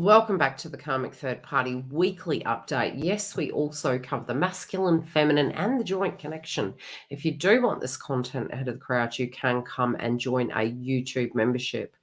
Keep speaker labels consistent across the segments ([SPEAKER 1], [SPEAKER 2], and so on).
[SPEAKER 1] Welcome back to the Karmic Third Party Weekly Update. Yes, we also cover the masculine, feminine, and the joint connection. If you do want this content ahead of the crowd, you can come and join a YouTube membership.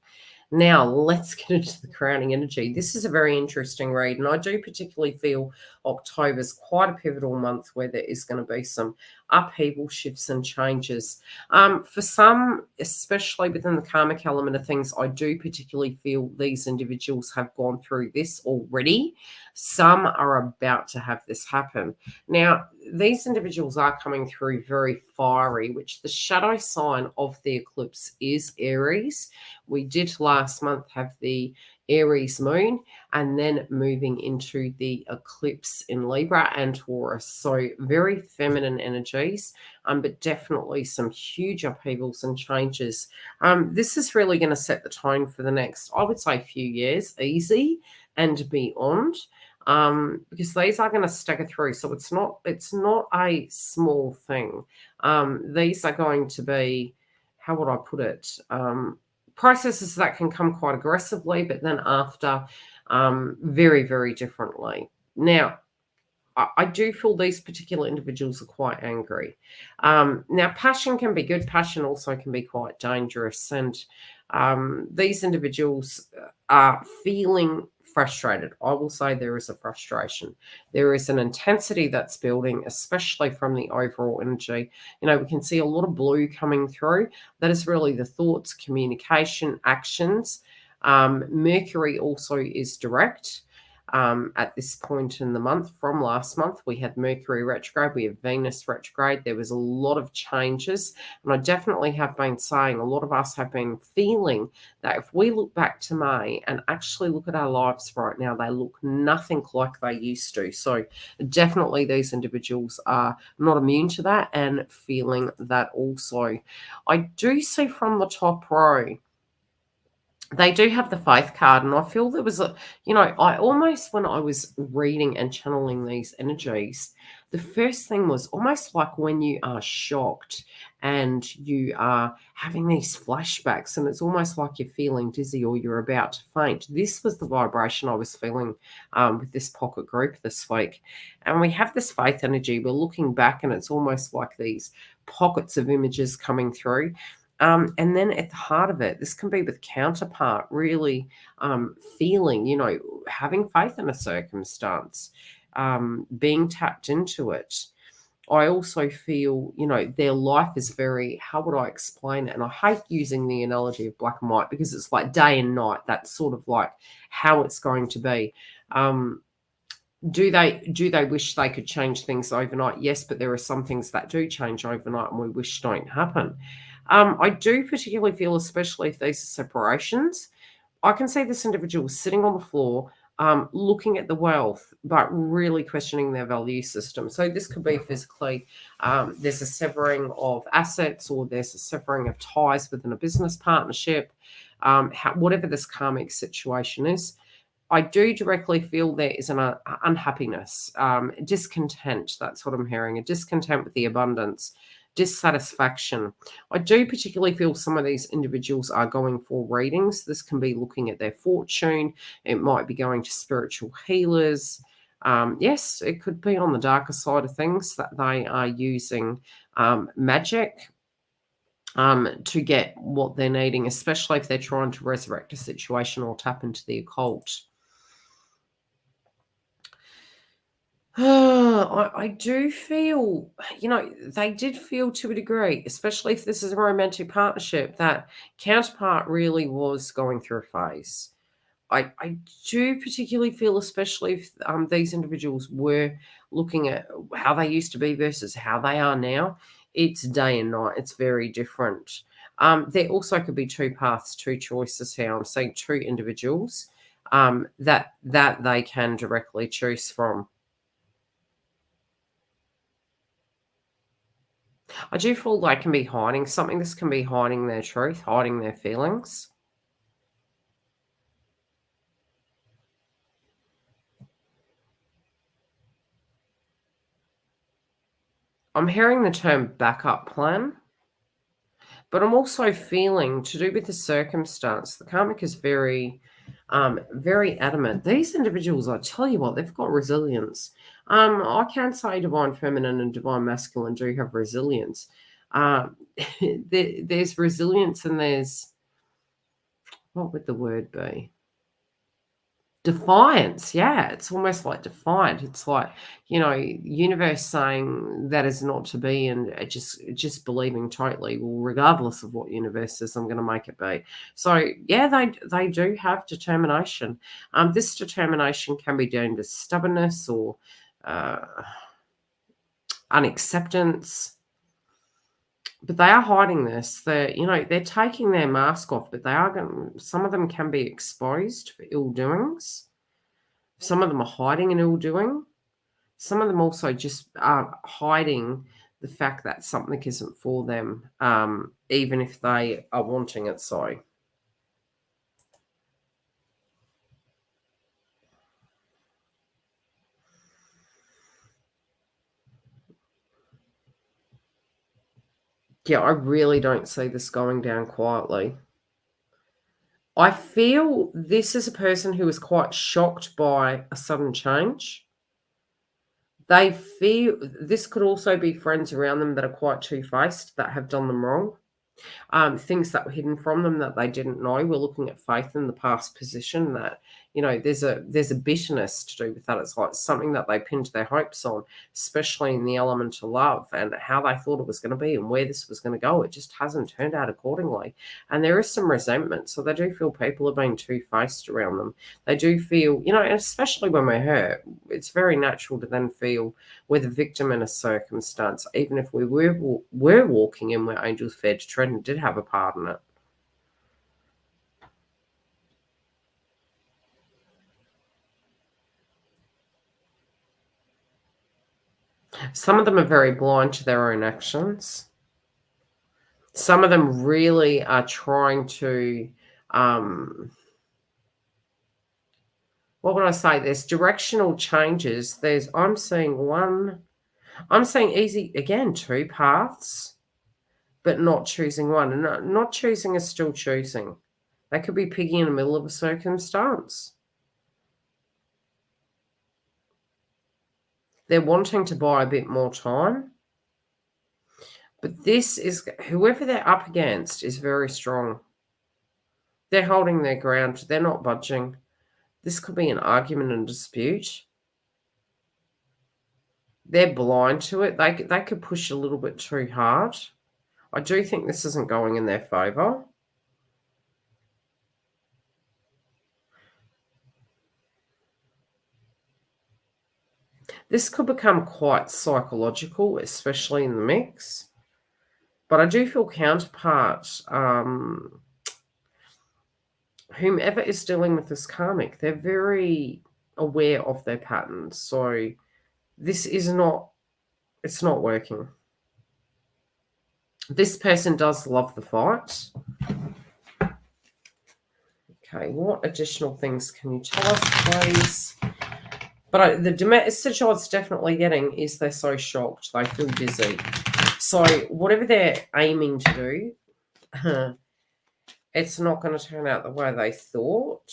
[SPEAKER 1] Now, let's get into the crowning energy. This is a very interesting read, and I do particularly feel October's quite a pivotal month where there is going to be some upheaval, shifts, and changes. For some, especially within the karmic element of things, I do particularly feel these individuals have gone through this already. Some are about to have this happen. Now, these individuals are coming through very fiery, which the shadow sign of the eclipse is Aries. We did last month have the Aries moon and then moving into the eclipse in Libra and Taurus. So very feminine energies, but definitely some huge upheavals and changes. This is really going to set the tone for the next, I would say, few years, easy and beyond. Because these are going to stagger through, so it's not a small thing. These are going to be, how would I put it, processes that can come quite aggressively, but then after very, very differently. Now, I do feel these particular individuals are quite angry. Now, passion can be good. Passion also can be quite dangerous. And these individuals are feeling frustrated. I will say there is a frustration. There is an intensity that's building, especially from the overall energy. You know, we can see a lot of blue coming through. That is really the thoughts, communication, actions. Mercury also is direct. At this point in the month. From last month, we had Mercury retrograde, we have Venus retrograde. There was a lot of changes, and I definitely have been saying, a lot of us have been feeling that if we look back to May and actually look at our lives right now, they look nothing like they used to. So definitely these individuals are not immune to that and feeling that also. I do see from the top row, they do have the faith card, and I feel there was I almost, when I was reading and channeling these energies, the first thing was almost like when you are shocked and you are having these flashbacks, and it's almost like you're feeling dizzy or you're about to faint. This was the vibration I was feeling with this pocket group this week. And we have this faith energy. We're looking back, and it's almost like these pockets of images coming through. And then at the heart of it, this can be with counterpart, really feeling, having faith in a circumstance, being tapped into it. I also feel, their life is very, how would I explain it? And I hate using the analogy of black and white because it's like day and night. That's sort of like how it's going to be. Do they wish they could change things overnight? Yes, but there are some things that do change overnight and we wish don't happen. I do particularly feel, especially if these are separations, I can see this individual sitting on the floor, looking at the wealth, but really questioning their value system. So this could be physically, there's a severing of assets, or there's a severing of ties within a business partnership, whatever this karmic situation is. I do directly feel there is an unhappiness, discontent. That's what I'm hearing, a discontent with the abundance, dissatisfaction. I do particularly feel some of these individuals are going for readings. This can be looking at their fortune. It might be going to spiritual healers. Yes, it could be on the darker side of things that they are using magic to get what they're needing, especially if they're trying to resurrect a situation or tap into the occult. I do feel, they did feel to a degree, especially if this is a romantic partnership, that counterpart really was going through a phase. I do particularly feel, especially if these individuals were looking at how they used to be versus how they are now, it's day and night. It's very different. There also could be two paths, two choices here. I'm saying two individuals that they can directly choose from. I do feel they can be hiding something. This can be hiding their truth, hiding their feelings. I'm hearing the term backup plan, but I'm also feeling, to do with the circumstance, the karmic is very Very adamant. These individuals, I tell you what, they've got resilience. I can say divine feminine and divine masculine do have resilience. Um, there's resilience and there's, what would the word be? Defiance. Yeah, it's almost like defiant. It's like, universe saying that is not to be, and just believing totally, well, regardless of what universe says, I'm going to make it be. So yeah, they do have determination. This determination can be deemed as stubbornness or uh, unacceptance, but they are hiding this. They're taking their mask off, but some of them can be exposed for ill doings. Some of them are hiding an ill doing. Some of them also just are hiding the fact that something isn't for them, even if they are wanting it so. Yeah, I really don't see this going down quietly. I feel this is a person who is quite shocked by a sudden change. They feel this could also be friends around them that are quite two-faced, that have done them wrong. Things that were hidden from them that they didn't know. We're looking at faith in the past position that, there's a bitterness to do with that. It's like something that they pinned their hopes on, especially in the element of love and how they thought it was going to be and where this was going to go. It just hasn't turned out accordingly. And there is some resentment. So they do feel people are being two-faced around them. They do feel, and especially when we're hurt, it's very natural to then feel we're the victim in a circumstance, even if we were walking in where angels fed to tread and did have a part in it. Some of them are very blind to their own actions. Some of them really are trying to, what would I say? There's directional changes. I'm seeing easy, again, two paths, but not choosing one. And not choosing is still choosing. They could be piggy in the middle of a circumstance. They're wanting to buy a bit more time. But this is, whoever they're up against is very strong. They're holding their ground. They're not budging. This could be an argument and dispute. They're blind to it. They could push a little bit too hard. I do think this isn't going in their favour. This could become quite psychological, especially in the mix. But I do feel counterpart, whomever is dealing with this karmic, they're very aware of their patterns. So this is not, it's not working. This person does love the fight. Okay, what additional things can you tell us, please? But the message I was definitely getting is they're so shocked. They feel dizzy. So whatever they're aiming to do, it's not going to turn out the way they thought.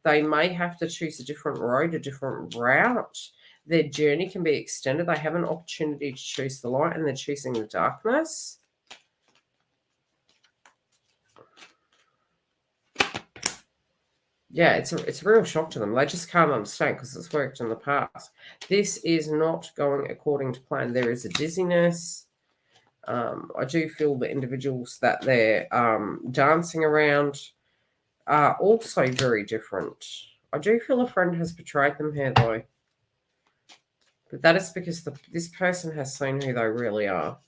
[SPEAKER 1] They may have to choose a different road, a different route. Their journey can be extended. They have an opportunity to choose the light and they're choosing the darkness. Yeah, it's a real shock to them. They just can't understand because it's worked in the past. This is not going according to plan. There is a dizziness. I do feel the individuals that they're dancing around are also very different. I do feel a friend has betrayed them here, though. But that is because this person has seen who they really are.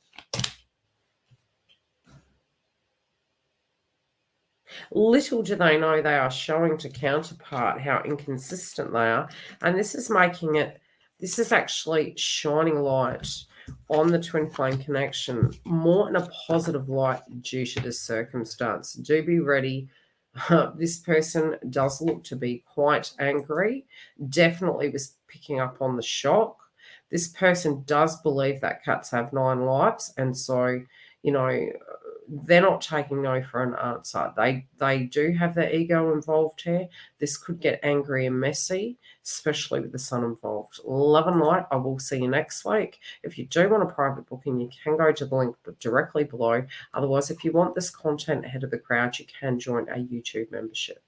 [SPEAKER 1] Little do they know they are showing to counterpart how inconsistent they are. And this is actually shining light on the twin flame connection, more in a positive light due to this circumstance. Do be ready. This person does look to be quite angry, definitely was picking up on the shock. This person does believe that cats have 9 lives. And so, they're not taking no for an answer. They do have their ego involved here. This could get angry and messy, especially with the sun involved. Love and light. I will see you next week. If you do want a private booking, you can go to the link directly below. Otherwise, if you want this content ahead of the crowd, you can join a YouTube membership.